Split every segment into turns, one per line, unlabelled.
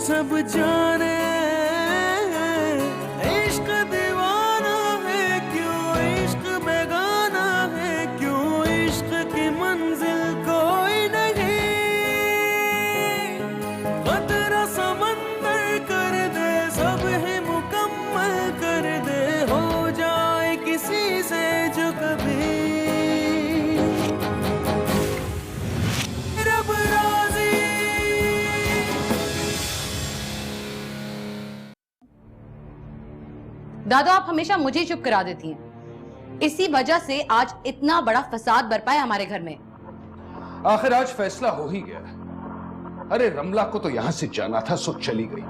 सब जाने इश्क दीवाना है क्यों, इश्क बेगाना है क्यों, इश्क की मंजिल कोई नहीं। खतरा समंदर कर दे, सब है मुकम्मल कर दे, हो जाए किसी से जो कभी रब राजी।
दादा, आप हमेशा मुझे चुप करा देती हैं। इसी वजह से आज इतना बड़ा फसाद बरपा है हमारे घर में।
आखिर आज फैसला हो ही गया। अरे रमला को तो यहां से जाना था, सो चली गई,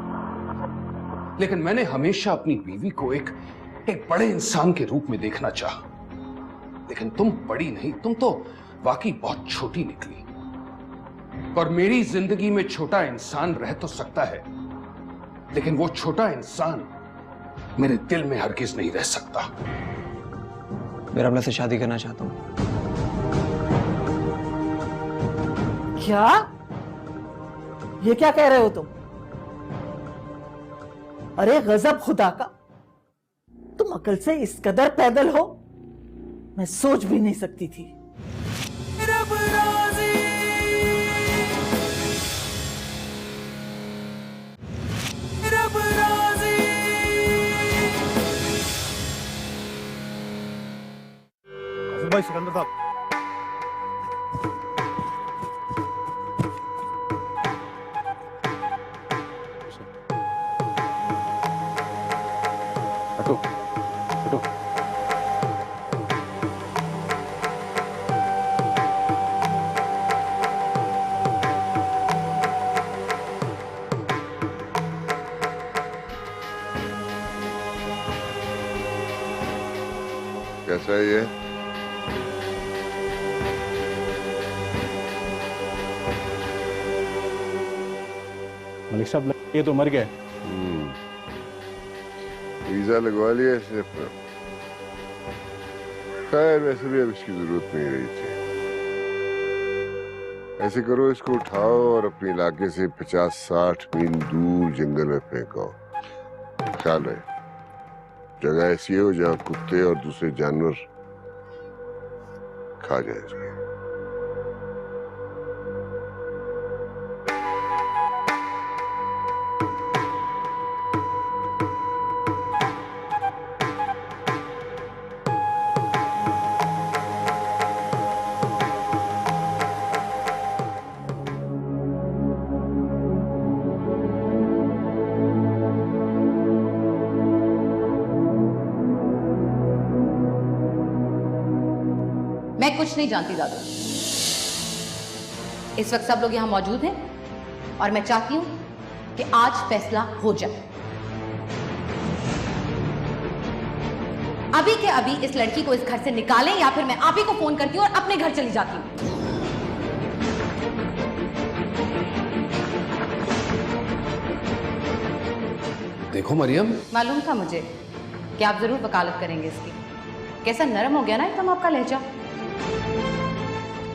लेकिन मैंने हमेशा अपनी बीवी को एक बड़े इंसान के रूप में देखना चाहा। लेकिन तुम बड़ी नहीं, तुम तो वाकई बहुत छोटी निकली। और मेरी जिंदगी में छोटा इंसान रह तो सकता है, लेकिन वो छोटा इंसान मेरे दिल में हरगिज नहीं रह सकता।
मैं रमला से शादी करना चाहता हूँ।
क्या? ये क्या कह रहे हो तुम? अरे गजब खुदा का, तुम अकल से इस कदर पैदल हो, मैं सोच भी नहीं सकती थी।
रब राजी। रब राजी।
भाई सिकंदर साहब,
हटो हटो।
कैसा है ये?
मलिक साहब ये तो मर गए।
वीजा लगवा लिया इसने अपना। खैर वैसे भी अब इसकी जरूरत नहीं रही थी। ऐसे करो, इसको उठाओ और अपने इलाके से 50-60 मील दूर जंगल में फेंको। ख्याल रहे, जगह ऐसी हो जहाँ कुत्ते और दूसरे जानवर खा जाए इसको।
मैं कुछ नहीं जानती दादू। इस वक्त सब लोग यहां मौजूद हैं और मैं चाहती हूं कि आज फैसला हो जाए। अभी के अभी इस लड़की को इस घर से निकालें या फिर मैं आप ही को फोन करती हूं और अपने घर चली जाती हूं।
देखो मरियम,
मालूम था मुझे कि आप जरूर वकालत करेंगे इसकी। कैसा नरम हो गया ना एकदम आपका लहजा,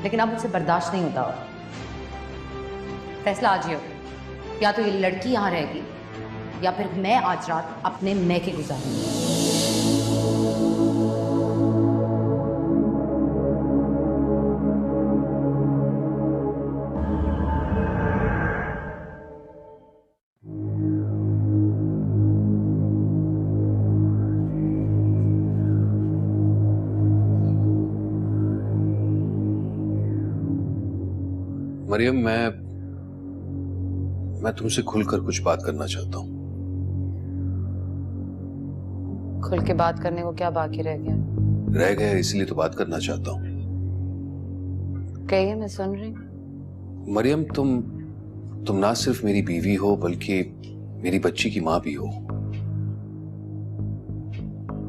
लेकिन अब मुझसे बर्दाश्त नहीं होता। और फैसला आज ही हो, या तो ये लड़की यहां रहेगी या फिर मैं आज रात अपने मैके गुजारूंगी।
मरियम, मैं तुमसे खुलकर कुछ बात करना चाहता हूँ।
खुल के बात करने को क्या बाकी रह गया?
रह गया इसलिए तो बात करना चाहता हूँ।
कहिए, मैं सुन रही हूँ।
मरियम, तुम ना सिर्फ मेरी बीवी हो बल्कि मेरी बच्ची की माँ भी हो,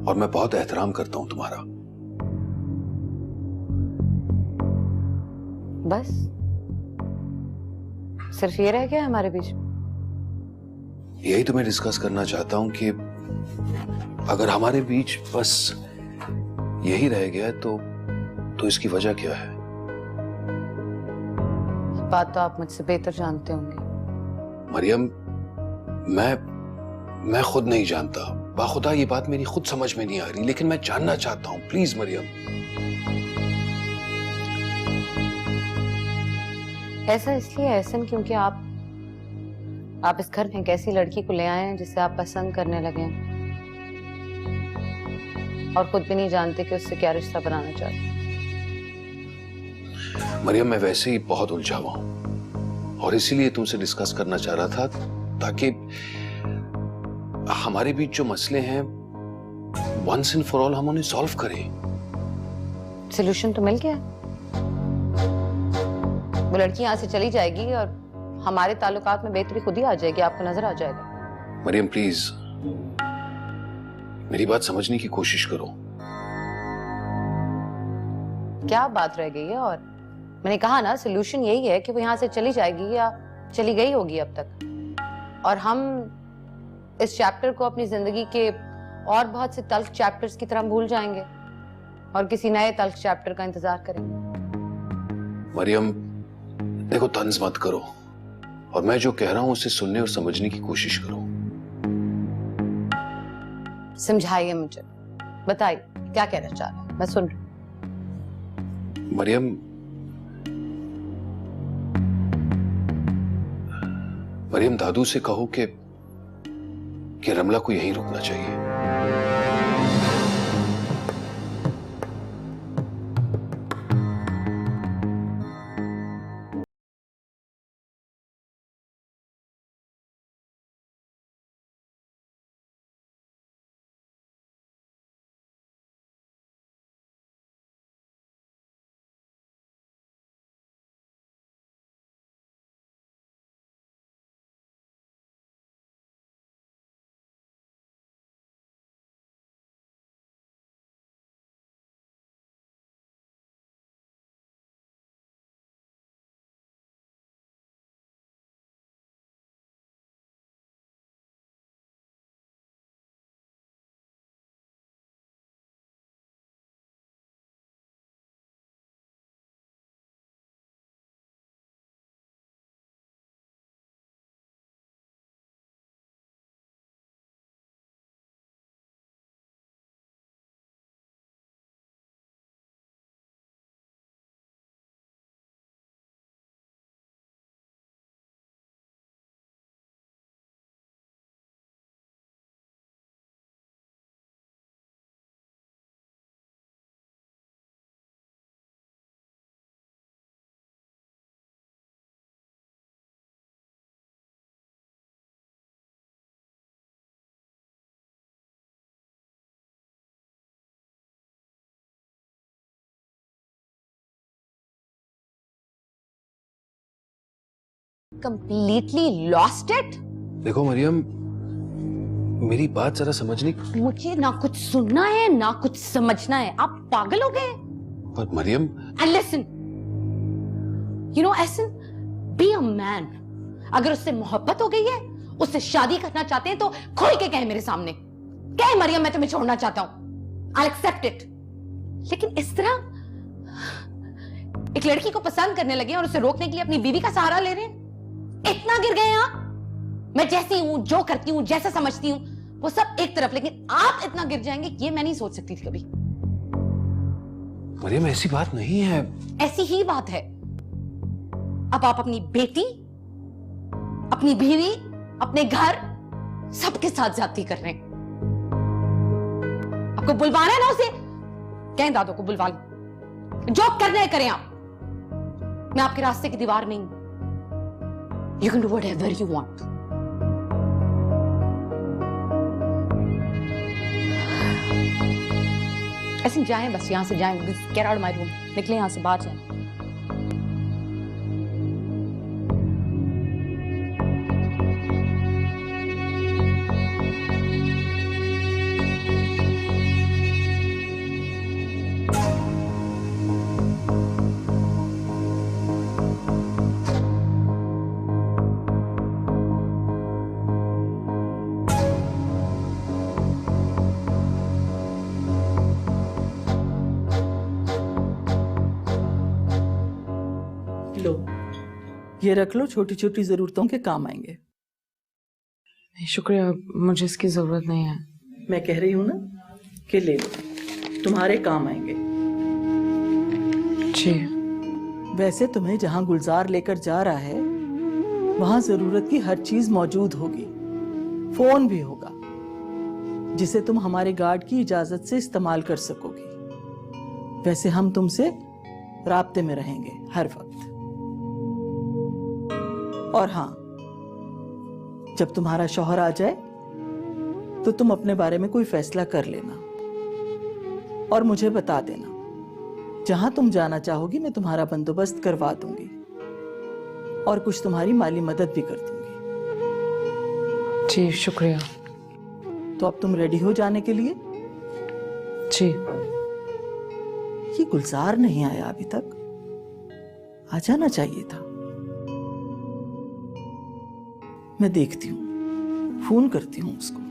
और मैं बहुत एहतराम करता हूँ तुम्हारा।
बस सिर्फ ये रह गया हमारे बीच?
यही तो मैं डिस्कस करना चाहता हूं कि अगर हमारे बीच बस यही रह गया तो इसकी वजह क्या है?
बात तो आप मुझसे बेहतर जानते होंगे।
मरियम, मैं खुद नहीं जानता। बाखुदा ये बात मेरी खुद समझ में नहीं आ रही, लेकिन मैं जानना चाहता हूं। प्लीज मरियम।
ऐसा इसलिए एहसन क्योंकि आप इस घर में एक ऐसी लड़की को ले आए हैं जिसे आप पसंद करने लगे हैं और खुद भी नहीं जानते कि उससे क्या रिश्ता बनाना चाहते हैं।
मरियम, मैं वैसे ही बहुत उलझा हुआ हूं और इसीलिए तुमसे डिस्कस करना चाह रहा था ताकि हमारे बीच जो मसले हैं वंस एंड फॉर ऑल हम उन्हें सॉल्व करें।
सोल्यूशन तो मिल गया। वो लड़की यहाँ से चली जाएगी और हमारे ताल्लुकात में बेहतरी खुद ही आ जाएगी, आपको नजर आ जाएगा।
मरियम प्लीज मेरी बात समझने की कोशिश करो।
क्या बात रह गई है? और मैंने कहा ना, सोल्यूशन यही है कि वो यहाँ से चली जाएगी या चली गई होगी अब तक, और हम इस चैप्टर को अपनी जिंदगी के और बहुत से तल्ख चैप्टर्स की तरह भूल जाएंगे और किसी नए तल्ख चैप्टर का इंतजार करेंगे।
मरियम देखो, तंज मत करो और मैं जो कह रहा हूं उसे सुनने और समझने की कोशिश करो।
समझाइए मुझे, बताइए क्या कहना चाह रहे हैं, मैं सुन रही हूं।
मरियम दादू से कहो कि रमला को यहीं रुकना चाहिए।
Completely lost it?
देखो मरियम, मेरी बात जरा समझने।
मुझे ना कुछ सुनना है ना कुछ समझना है, आप पागल हो गए।
पर Maryam.
And listen, you know Ehsan, be a man. अगर उससे मोहब्बत हो गई है, उससे शादी करना चाहते हैं तो खोल के कहे मेरे सामने, कहे मरियम मैं तुम्हें छोड़ना चाहता हूं, I'll accept it. लेकिन इस तरह एक लड़की को पसंद करने लगे और उसे रोकने के लिए अपनी बीवी का सहारा ले रहे हैं। इतना गिर गए आप? मैं जैसी हूं, जो करती हूं, जैसा समझती हूं, वो सब एक तरफ, लेकिन आप इतना गिर जाएंगे ये मैं नहीं सोच सकती थी कभी।
मरियम ऐसी बात नहीं है।
ऐसी ही बात है। अब आप अपनी बेटी, अपनी बीवी, अपने घर, सबके साथ ज्यादती कर रहे हैं। आपको बुलवाना है ना उसे, कहें दादो को बुलवा लो, जो करना है करें आप। मैं आपके रास्ते की दीवार नहीं हूं। You can do whatever you want. ऐसे जाएं, बस यहां से जाएं, get out of my room, निकले यहां से, बाहर जाएं।
लो, ये रख लो, छोटी छोटी जरूरतों के काम आएंगे।
शुक्रिया, मुझे इसकी जरूरत नहीं है।
मैं कह रही हूँ ना कि ले लो, तुम्हारे काम आएंगे।
जी।
वैसे तुम्हें जहाँ गुलजार लेकर जा रहा है वहाँ जरूरत की हर चीज मौजूद होगी, फोन भी होगा जिसे तुम हमारे गार्ड की इजाजत से इस्तेमाल कर सकोगी। वैसे हम तुमसे राब्ते में रहेंगे हर वक्त। और हाँ, जब तुम्हारा शौहर आ जाए तो तुम अपने बारे में कोई फैसला कर लेना और मुझे बता देना। जहां तुम जाना चाहोगी मैं तुम्हारा बंदोबस्त करवा दूंगी और कुछ तुम्हारी माली मदद भी कर दूंगी।
जी शुक्रिया।
तो अब तुम रेडी हो जाने के लिए?
जी।
ये गुलजार नहीं आया अभी तक, आ जाना चाहिए था। मैं देखती हूँ, फोन करती हूँ उसको।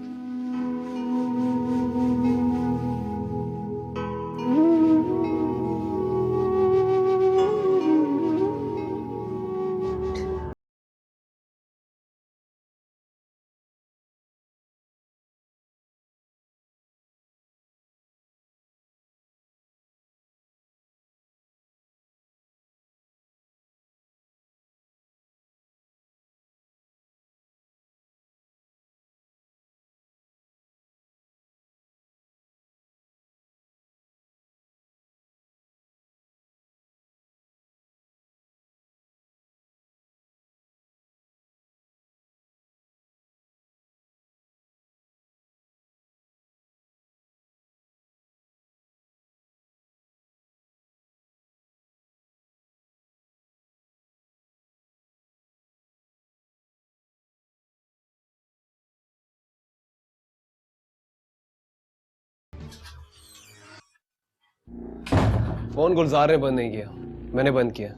फोन गुलजार ने बंद नहीं किया, मैंने बंद किया।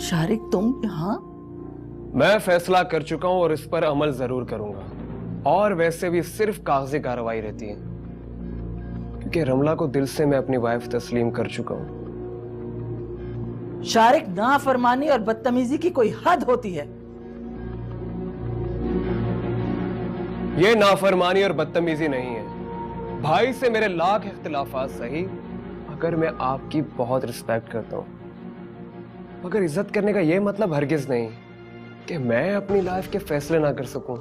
शारिक तुम यहाँ?
मैं फैसला कर चुका हूं और इस पर अमल जरूर करूंगा। और वैसे भी सिर्फ कागजी कार्रवाई रहती है, क्योंकि रमला को दिल से मैं अपनी वाइफ तस्लीम कर चुका हूं।
शारिक, नाफरमानी और बदतमीजी की कोई हद होती है।
ये नाफरमानी और बदतमीजी नहीं है। भाई से मेरे लाख इख्तिलाफात सही, मगर मैं आपकी बहुत रिस्पेक्ट करता हूं। मगर इज्जत करने का यह मतलब हरगिज नहीं कि मैं अपनी लाइफ के फैसले ना कर सकूं।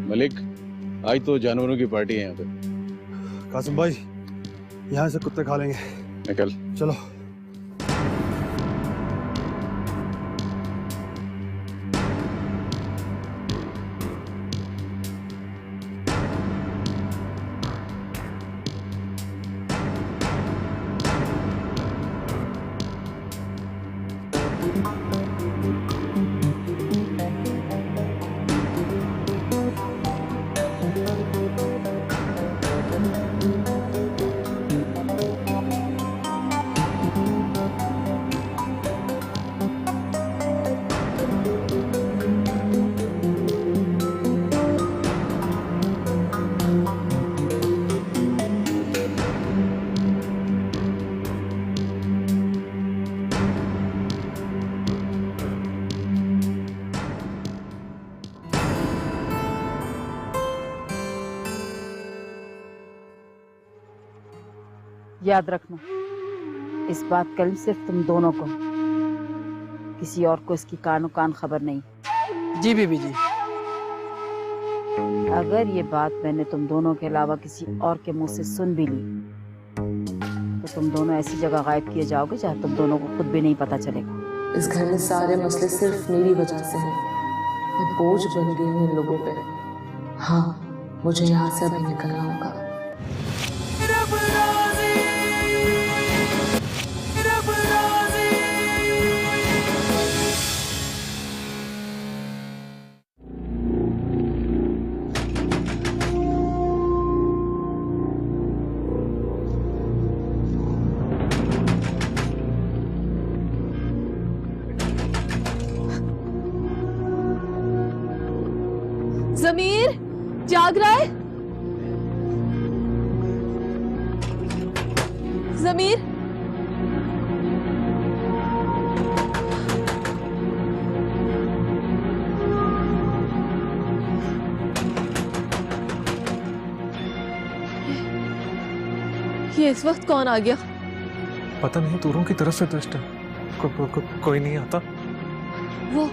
मलिक, आज तो जानवरों की पार्टी है यहाँ पे।
कासिम भाई, यहाँ से कुत्ते खा लेंगे।
निकल।
चलो।
याद रखना, इस बात का इल्म सिर्फ तुम दोनों को, किसी और को इसकी कानो कान खबर नहीं।
जी बीबी जी।
अगर ये बात मैंने तुम दोनों के अलावा किसी और के मुंह से सुन भी ली तो तुम दोनों ऐसी जगह गायब किए जाओगे जहाँ तुम दोनों को खुद भी नहीं पता चलेगा।
इस घर में सारे मसले सिर्फ मेरी वजह से हैं। मैं बोझ बन गई हूँ इन लोगों पे। हाँ, मुझे यहाँ से अभी निकलना होगा।
रब राज़ी, रब राज़ी।
ज़मीर जाग रहा है? ज़मीर, ये इस वक्त कौन आ गया?
पता नहीं, दूरों की तरफ से दुष्ट है। कोई नहीं आता।
वो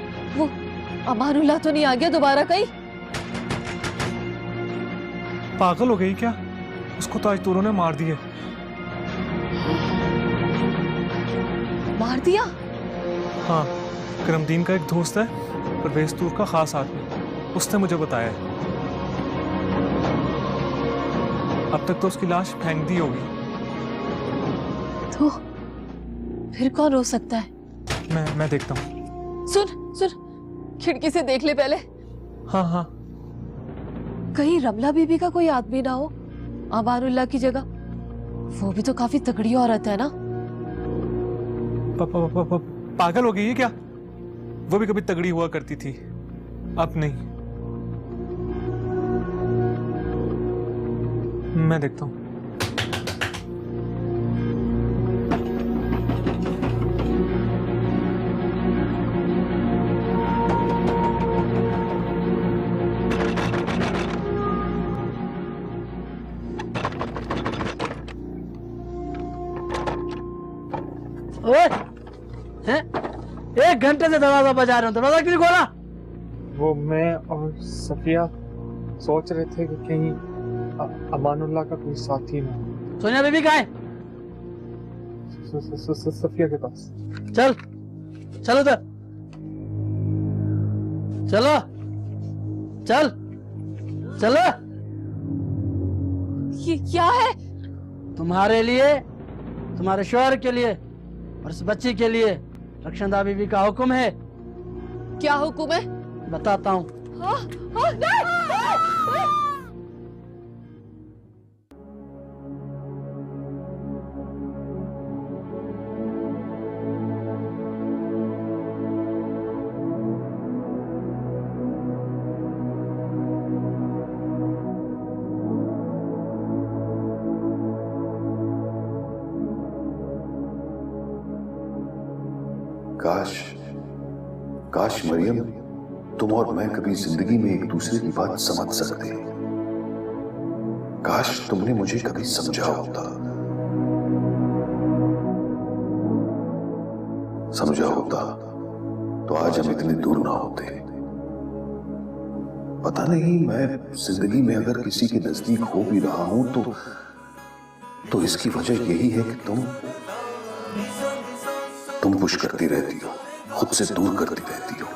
अमानुल्लाह तो नहीं आ गया दोबारा कहीं?
पागल हो गई क्या? उसको तो आज दूरों ने मार दिए।
मार दिया?
हाँ, करमदीन का एक दोस्त है, परवेज तूर का खास आदमी, उसने मुझे बताया है। अब तक तो उसकी लाश फेंक दी होगी।
तो फिर कौन हो सकता है?
मैं देखता हूँ।
सुन, खिड़की से देख ले पहले।
हाँ।
कहीं रमला बीबी का कोई आदमी ना हो अमानुल्लाह की जगह। वो भी तो काफी तगड़ी औरत है ना।
पागल हो गई है क्या? वो भी कभी तगड़ी हुआ करती थी, अब नहीं। मैं देखता हूँ।
हैं? 1 घंटे से दरवाजा बजा रहे हो, दरवाजा क्यों नहीं खोला?
वो मैं और सफिया सोच रहे थे कि कहीं अमानुल्लाह का कोई साथी ना हो।
सोनिया बीबी कहाँ है?
सफिया के पास।
चल उधर, चलो।
ये क्या है?
तुम्हारे लिए, तुम्हारे शौहर के लिए और इस बच्ची के लिए रक्षंदा बीबी का हुक्म है।
क्या हुक्म है?
बताता हूँ।
नहीं।
काश मरियम, तुम और मैं कभी जिंदगी में एक दूसरे की बात समझ सकते। काश तुमने मुझे कभी समझा होता तो आज हम इतने दूर ना होते। पता नहीं, मैं जिंदगी में अगर किसी के नजदीक हो भी रहा हूं तो इसकी वजह यही है कि तुम पुश करती रहती हो, खुद से दूर करती रहती हो।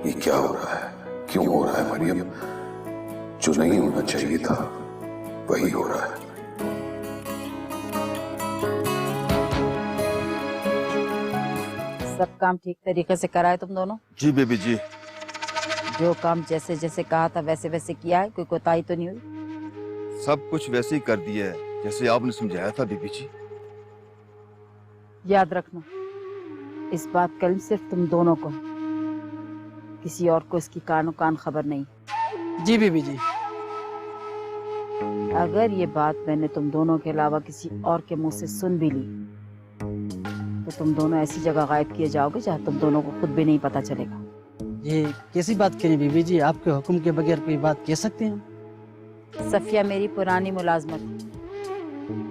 ये क्या हो रहा है? क्यों हो रहा है मरियम? जो नहीं होना चाहिए था वही हो रहा है।
सब काम ठीक तरीके से कराए तुम दोनों?
जी बेबी जी।
जो काम जैसे जैसे कहा था वैसे वैसे किया है? कोई कोताही तो नहीं हुई?
सब कुछ वैसे ही कर दिया है जैसे आपने समझाया था बेबी जी।
याद रखना, इस बात का इल्म सिर्फ तुम दोनों को, किसी और को इसकी कानो कान खबर नहीं।
जी बीबी जी।
अगर ये बात मैंने तुम दोनों के अलावा किसी और के मुंह से सुन भी ली तो तुम दोनों ऐसी जगह गायब किए जाओगे जहाँ तुम दोनों को खुद भी नहीं पता चलेगा।
ये कैसी बात करी बीबी जी? आपके हुक्म के बगैर कोई बात कह सकते हैं?
सफिया मेरी पुरानी मुलाजमत थी,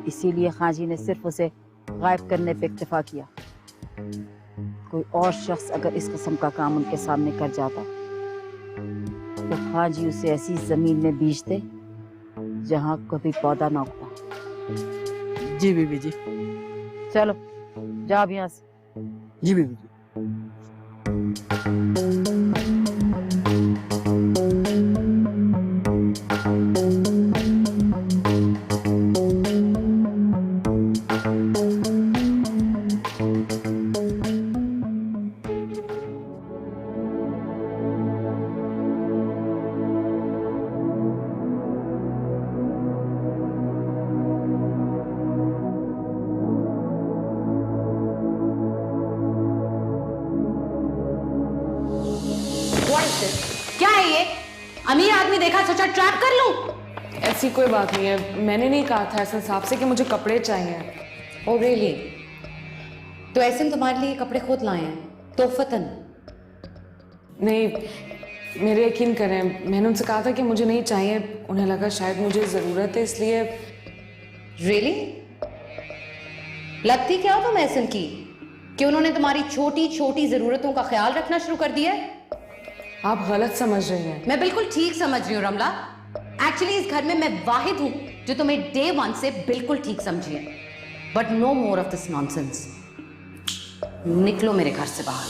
इसीलिए खाजी ने सिर्फ उसे गायब करने पे इक्तफा किया। कोई और शख्स अगर इस किस्म का काम उनके सामने कर जाता तो खाजी उसे ऐसी जमीन में बीजते जहां कभी पौधा ना उगता।
जी बीबी जी।
चलो जाओ यहाँ से।
जी बीबी जी।
क्या है ये? अमीर आदमी देखा सोचा ट्रैप कर लूं।
ऐसी कोई बात नहीं है, मैंने नहीं कहा था एहसन साहब से कि मुझे कपड़े चाहिए।
Oh really? तो एहसन तुम्हारे लिए कपड़े खुद लाए हैं तोहफतन?
नहीं, मेरे यकीन करें, मैंने उनसे कहा था कि मुझे नहीं चाहिए, उन्हें लगा शायद मुझे ज़रूरत है इसलिए।
रियली? लगती क्या हो तुम एहसन की कि उन्होंने तुम्हारी छोटी छोटी जरूरतों का ख्याल रखना शुरू कर दिया है?
आप गलत समझ रही हैं।
मैं बिल्कुल ठीक समझ रही हूँ रमला। एक्चुअली इस घर में मैं वाहिद हूँ जो तुम्हें डे वन से बिल्कुल ठीक समझी है। But no more of this nonsense. निकलो मेरे घर से बाहर।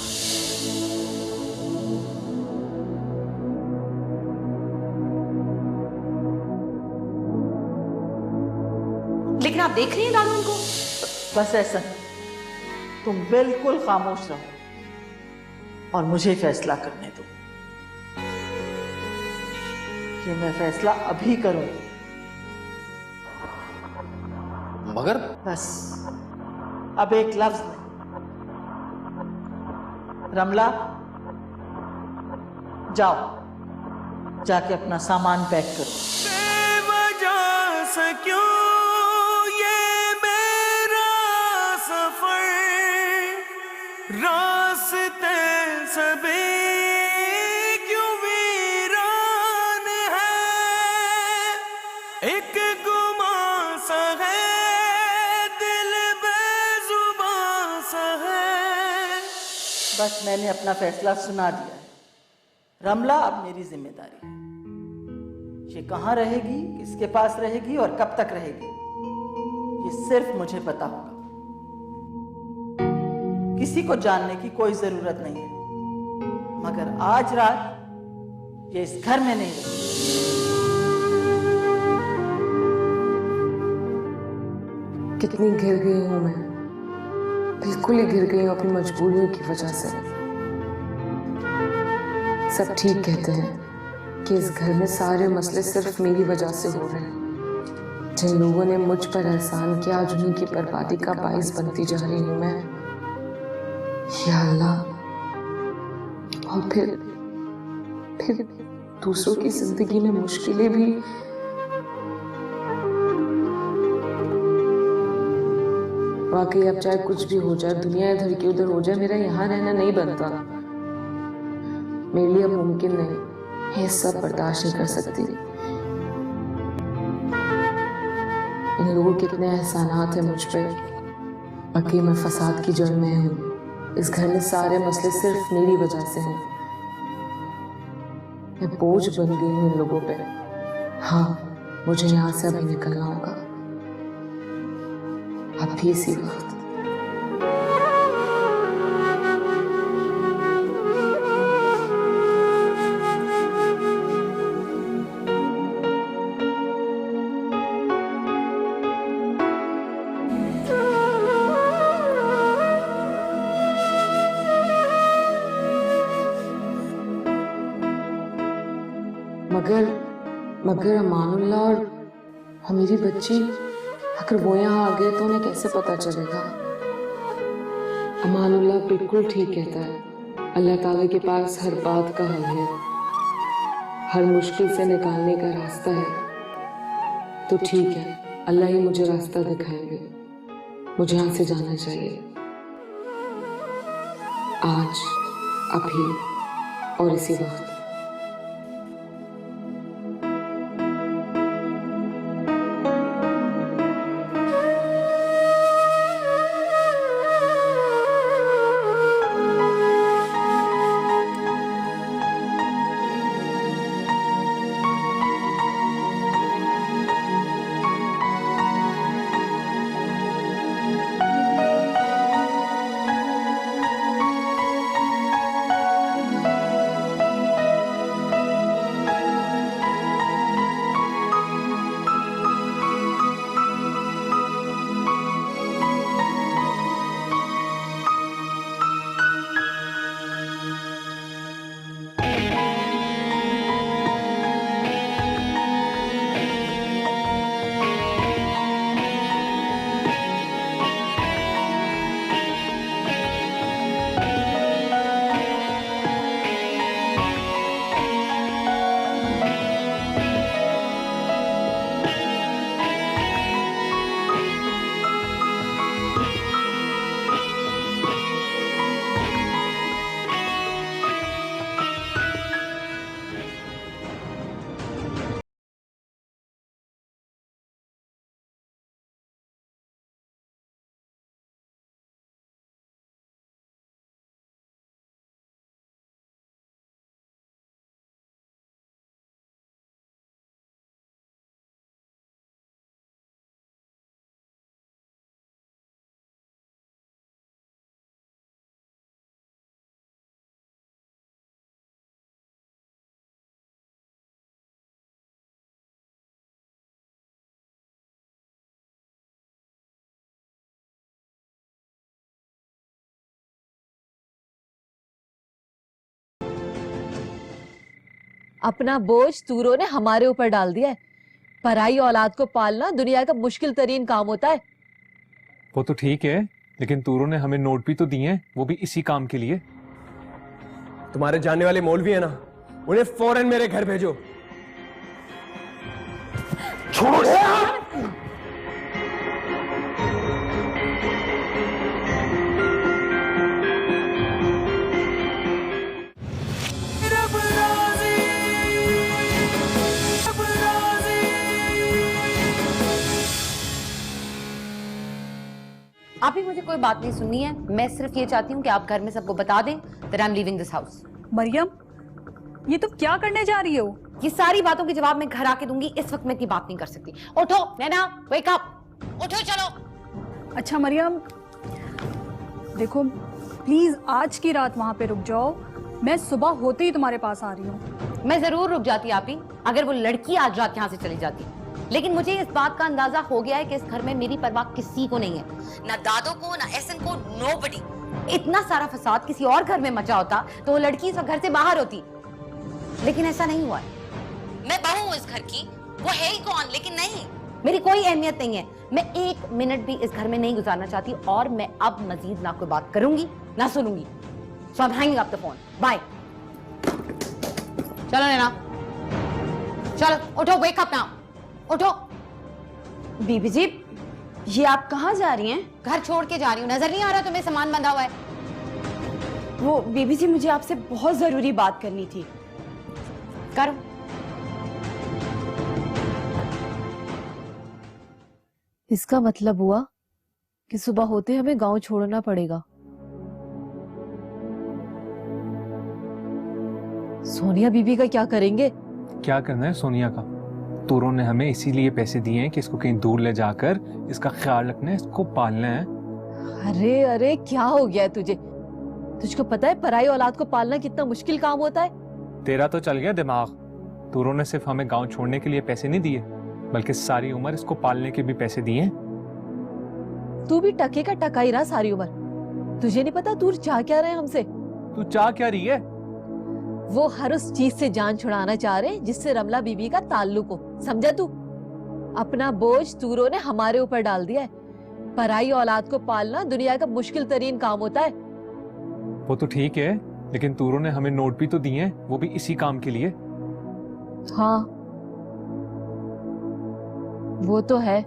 लेकिन आप देख रही हैं दादू उनको?
बस ऐसा तुम बिल्कुल खामोश रहो और मुझे फैसला करने दो। कि मैं फैसला अभी करूं।
मगर
बस अब एक लफ्ज नहीं। रमला जाओ, जाके अपना सामान पैक करो।
बेवजह से क्यों ये मेरा सफर, रास्ते सभी क्यों वीरान है, एक गुमां सा है, दिल बेजुबां सा है।
बस मैंने अपना फैसला सुना दिया है। रमला अब मेरी जिम्मेदारी है। ये कहाँ रहेगी, किसके पास रहेगी और कब तक रहेगी, ये सिर्फ मुझे पता होगा। किसी को जानने की कोई जरूरत नहीं है। मगर आज रात ये इस घर में नहीं रहेगी।
कितनी गिर गई हूं मैं, बिल्कुल ही गिर गई हूं अपनी मजबूरियों की वजह से। सब ठीक कहते हैं कि इस घर में सारे मसले सिर्फ मेरी वजह से हो रहे हैं। जिन लोगों ने मुझ पर एहसान किया आज उन्हीं की बर्बादी का बाइस बनती जा रही हूं मैं। या अल्लाह, और फिर दूसरों की जिंदगी में मुश्किलें भी। वाकई अब चाहे कुछ भी हो जाए, दुनिया इधर की उधर हो जाए, मेरा यहाँ रहना नहीं बनता। मेरे लिए अब मुमकिन नहीं, ये सब बर्दाश्त नहीं कर सकती। इन लोगों के कितने एहसानात हैं मुझ पे, बाकी मैं फसाद की जड़ में हूँ। इस घर में सारे मसले सिर्फ मेरी वजह से हैं। मैं बोझ बन गई हूँ इन लोगों पे। हाँ, मुझे यहाँ से अभी निकलना होगा, अब भी इसी वक्त। मगर अमानुल्लाह और मेरी बच्ची, अगर वो यहाँ आ गए तो उन्हें कैसे पता चलेगा? अमानुल्लाह बिल्कुल ठीक कहता है, अल्लाह ताला के पास हर बात का हल है, हर मुश्किल से निकालने का रास्ता है। तो ठीक है, अल्लाह ही मुझे रास्ता दिखाएंगे। मुझे यहाँ से जाना चाहिए, आज, अभी और इसी वक्त।
अपना बोझ तूरों ने हमारे ऊपर डाल दिया है। पराई औलाद को पालना दुनिया का मुश्किल तरीन काम होता है।
वो तो ठीक है, लेकिन तूरों ने हमें नोट भी तो दिए हैं, वो भी इसी काम के लिए।
तुम्हारे जानने वाले मौलवी है ना, उन्हें फौरन मेरे घर भेजो।
छोड़ो
आप ही मुझे कोई बात नहीं सुननी है। मैं सिर्फ ये चाहती हूँ कि आप घर में सबको बता दें that I'm leaving this house।
Maryam, ये तुम क्या करने जा रही हो?
ये सारी बातों के जवाब मैं घर आके दूंगी, इस वक्त मैं इतनी बात नहीं कर सकती। उठो नैना, वेक अप, उठो चलो।
अच्छा मरियम, देखो प्लीज आज की रात वहां पे रुक जाओ, मैं सुबह होते ही तुम्हारे पास आ रही हूँ।
मैं जरूर रुक जाती आप ही, अगर वो लड़की आज रात यहाँ से चली जाती। लेकिन मुझे इस बात का अंदाजा हो गया है कि इस घर में मेरी परवाह किसी को नहीं है, ना दादो को, ना एहसन को, नोबडी। इतना सारा फसाद किसी और घर में मचा होता तो वो लड़की इस घर से बाहर होती, लेकिन ऐसा नहीं हुआ है। मैं बहू हूँ इस घर की, वो है ही कौन, लेकिन नहीं, मेरी कोई अहमियत नहीं है। मैं एक मिनट भी इस घर में नहीं गुजारना चाहती और मैं अब मजीद ना कोई बात करूंगी ना सुनूंगी। So I am hanging up the phone, bye. चलो नैना, चलो उठो, वेक अप नाउ, उठो।
बीबी जी, ये आप कहाँ जा रही हैं?
घर छोड़ के जा रही हूँ, नजर नहीं आ रहा तुम्हें सामान बंधा हुआ है?
वो बीबी जी, मुझे आपसे बहुत जरूरी बात करनी थी।
करो।
इसका मतलब हुआ कि सुबह होते हमें गांव छोड़ना पड़ेगा। सोनिया बीबी का क्या करेंगे?
क्या करना है सोनिया का? तूरों ने हमें इसीलिए पैसे दिए हैं कि इसको कहीं दूर ले जाकर इसका ख्याल रखना है, इसको पालना है।
अरे अरे, क्या हो गया है तुझे? तुझको पता है पराई औलाद को पालना कितना मुश्किल काम होता है?
तेरा तो चल गया दिमाग। तूरों ने सिर्फ हमें गांव छोड़ने के लिए पैसे नहीं दिए, बल्कि सारी उम्र इसको पालने के भी पैसे दिए।
तू भी टके का टका ही रहा सारी उम्र। तुझे नहीं पता तू चाह क्या रहे हैं हमसे?
तू चाह क्या रही है?
वो हर उस चीज से जान छुड़ाना चाह रहे हैं जिससे रमला बीबी का ताल्लुक हो, समझा तू? अपना बोझ तूरों ने हमारे ऊपर डाल दिया है। पराई औलाद को पालना दुनिया का मुश्किल तरीन काम होता है।
वो तो ठीक है, लेकिन तूरों ने हमें नोट भी तो दिए हैं, वो भी इसी काम के लिए।
हाँ वो तो है।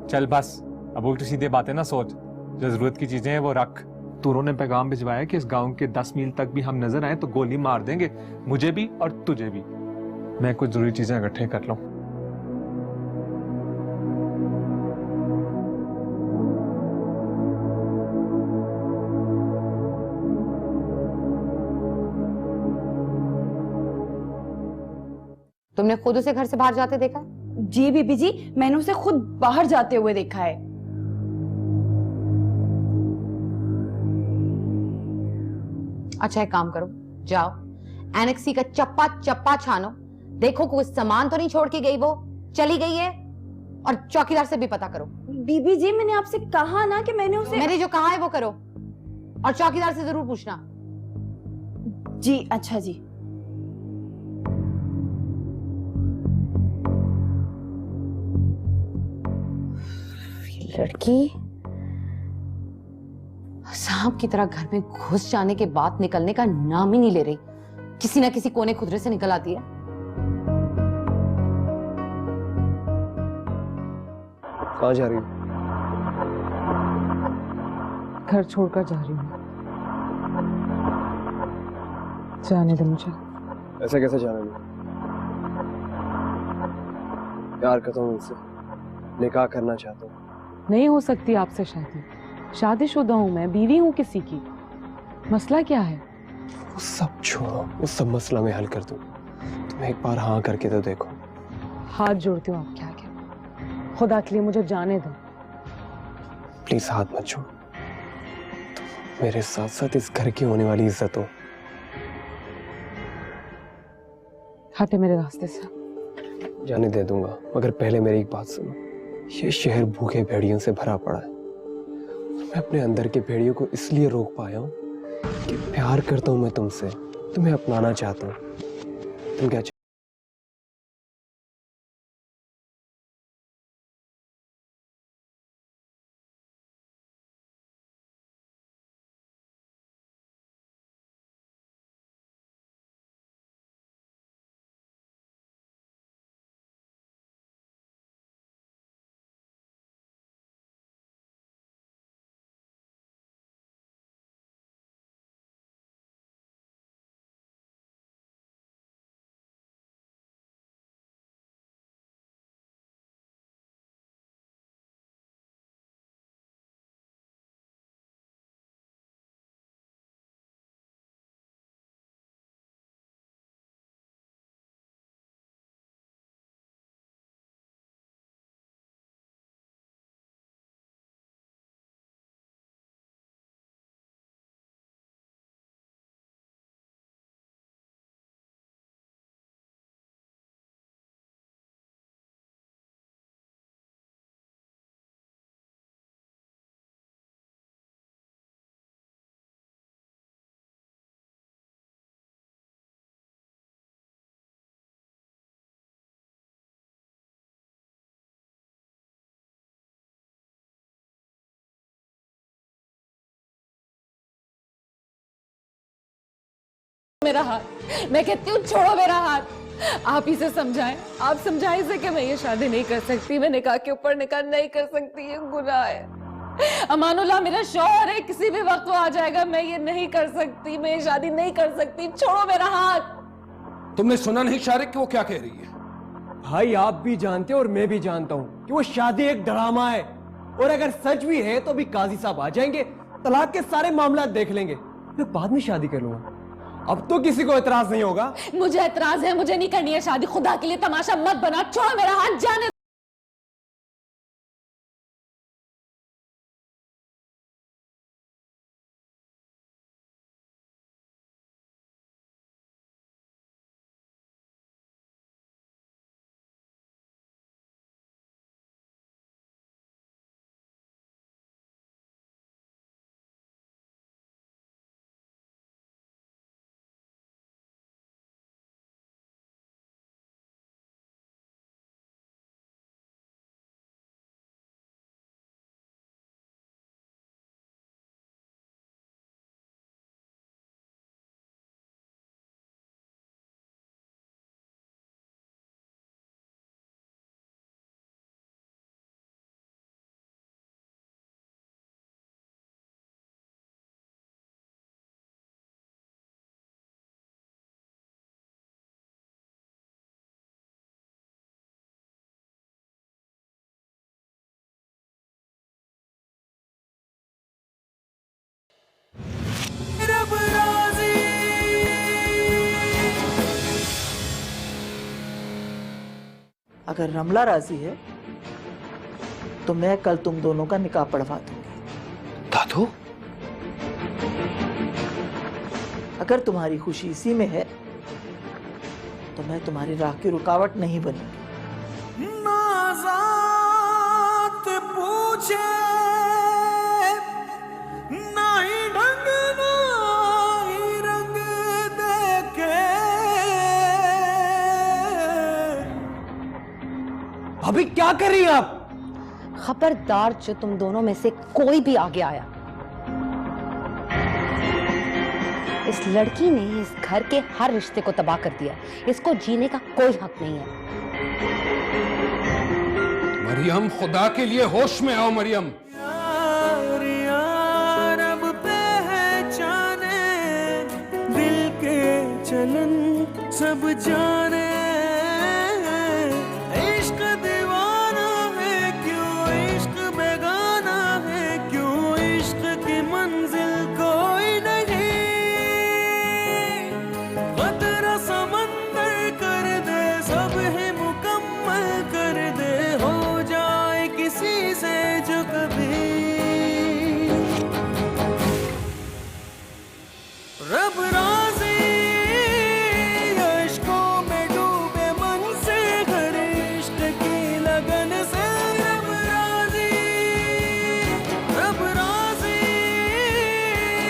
चल बस, अब उल्टी सीधे बातें ना सोच। जो जरूरत की चीजें हैं वो रख। तूरों ने पैगाम भिजवाया कि इस गांव के 10 मील तक भी हम नजर आए तो गोली मार देंगे, मुझे भी और तुझे भी। मैं कुछ जरूरी चीजें इकट्ठे कर लूं।
तुमने खुद उसे घर से बाहर जाते देखा?
जी बीबी जी, मैंने उसे खुद बाहर जाते हुए देखा है।
अच्छा एक काम करो, जाओ एनेक्सी का चप्पा चप्पा छानो, देखो कोई सामान तो नहीं छोड़ के गई, वो चली गई है, और चौकीदार से भी पता करो।
बीबी जी, मैंने आपसे कहा ना कि मैंने जो कहा है वो करो, और चौकीदार से जरूर पूछना। जी अच्छा जी।
लड़की सांप की तरह घर में घुस जाने के बाद निकलने का नाम ही नहीं ले रही, किसी ना किसी कोने खुदरे से निकल आती है।
कहाँ जा रही हो?
घर छोड़कर जा रही हूँ। जाने दो मुझे।
ऐसा कैसे जाने दो? प्यार करता हूँ उनसे, निकाह करना चाहता हूँ।
नहीं हो सकती आपसे शादी। शादीशुदा हूँ मैं, बीवी हूँ किसी की। मसला क्या है?
वो सब छोड़ो, वो सब मसला मैं हल कर दूँ। तुम एक बार हाँ करके तो देखो।
हाथ जोड़ती हूँ आपके आगे, खुदा के लिए मुझे जाने दो।
प्लीज हाथ मत छोड़ो। तुम मेरे साथ साथ इस घर की होने वाली इज्जत हो।
हटे मेरे रास्ते से।
जाने दे दूंगा, मगर पहले मेरी एक बात सुनो। ये शहर भूखे भेड़ियों से भरा पड़ा है। मैं अपने अंदर के भेड़ियों को इसलिए रोक पाया हूँ कि प्यार करता हूँ मैं तुमसे, तुम्हें अपनाना चाहता हूँ। तुम क्या
मेरा हाथ, मैं कहती हूँ छोड़ो मेरा हाथ। आप इसे समझाएं, आप समझाएं इसे कि मैं ये शादी नहीं कर सकती, मैं निकाह के ऊपर निकाह नहीं कर सकती, ये गुनाह है। अमानुल्लाह मेरा शौहर है, किसी भी वक्त वो आ जाएगा, मैं ये नहीं कर सकती, मैं ये शादी नहीं कर सकती, छोड़ो मेरा हाथ।
तुमने सुना नहीं शारिक कि वो क्या कह रही है?
भाई आप भी जानते हो और मैं भी जानता हूँ कि वो शादी एक ड्रामा है, और अगर सच भी है तो भी काजी साहब आ जाएंगे, तलाक के सारे मामला देख लेंगे, फिर बाद में शादी कर लूंगा। अब तो किसी को एतराज नहीं होगा।
मुझे एतराज है, मुझे नहीं करनी है शादी, खुदा के लिए तमाशा मत बना, छोड़ो मेरा हाथ, जाने।
रब राजी,
अगर रमला राजी है तो मैं कल तुम दोनों का निकाह पढ़वा दूंगी।
दादू,
अगर तुम्हारी खुशी इसी में है तो मैं तुम्हारी राह की रुकावट नहीं बनूंगी।
नाज़ात पूछे ना ही ढंग ना ही रंग देखे।
अभी क्या कर रही हैं आप?
खबरदार जो तुम दोनों में से कोई भी आगे आया, इस लड़की ने इस घर के हर रिश्ते को तबाह कर दिया, इसको जीने का कोई हक नहीं है।
मरियम, खुदा के लिए होश में आओ मरियम।
यार यार अब पहचाने दिल के चलन सब जाने।